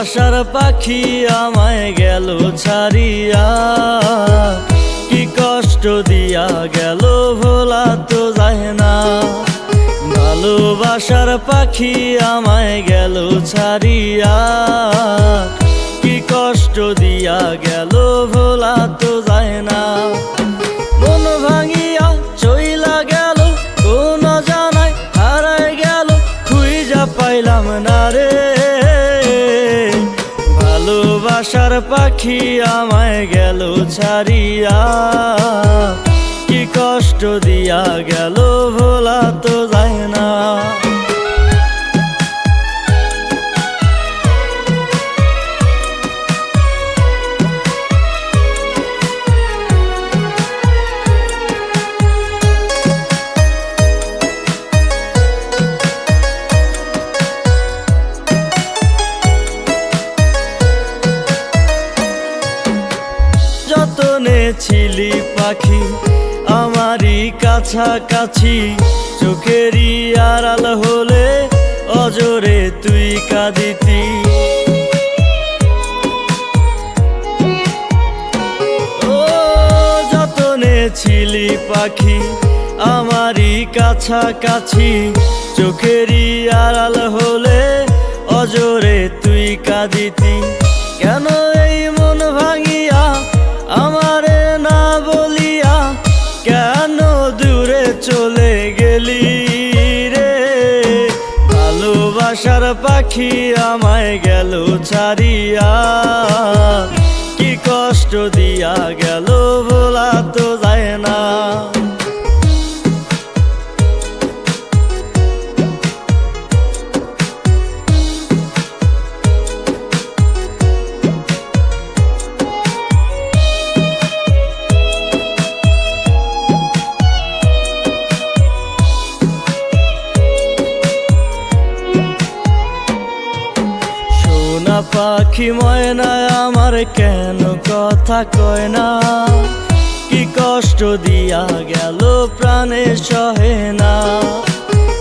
ভালোবাসার পাখি আমায় গেল ছাড়িয়া, কি কষ্ট দিয়া গেল ভোলা তো যায় না। ভালোবাসার পাখি আমায় গেল ছাড়িয়া, কি কষ্ট দিয়া গেল ভোলা তো যায় না। মন ভাঙিয়া চইলা গেল কোন জানায় হারায় গেল, খুঁজা পাইলাম না রে। ভালোবাসার পাখি আমায় গেল ছাড়িয়া, কি কষ্ট দিয়া গেল ভোলা তো যায় না। যতনে ছিলি পাখি আমারই কাছাকাছি, চোখেরই আড়াল হলে অজরে তুই কাঁদিতি। ও যতনে ছিলি পাখি আমারই কাছাকাছি, চোখেরই আড়াল হলে অজরে তুই কাঁদিতি। কেন এই মন ভাঙিয়া আমারে না বলিয়া, কেন দূরে চলে গেলি রে। ভালোবাসার পাখি আমায় গেল ছাড়িয়া, কি কষ্ট দিয়া গেল ভোলা তো যায় না। পাখি ময়না আমার কেন কথা কয় না, কি কষ্ট দিয়া গেল প্রাণে সহে না।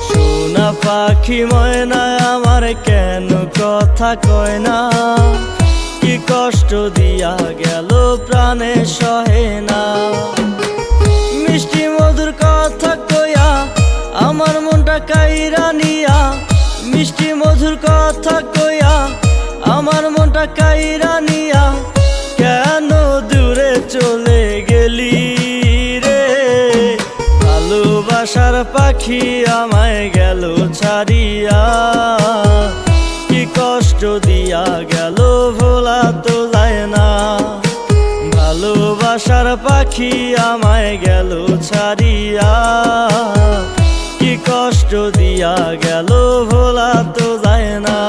সোনা পাখি ময়না আমার কেন কথা কয় না, কি কষ্ট দিয়া গেল প্রাণে সহে না। মিষ্টি মধুর কথা কইয়া আমার মনটা কাইরা নিয়া, মিষ্টি মধুর কথা কইয়া আমার মনটা কাইরা নিয়া, কেন দূরে চলে গেলি রে। ভালোবাসার পাখি আমায় গেল ছাড়িয়া, কি কষ্ট দিয়া গেল ভোলা তো যায় না। ভালোবাসার পাখি আমায় গেল ছাড়িয়া, কি কষ্ট দিয়া গেল ভোলা তো যায় না।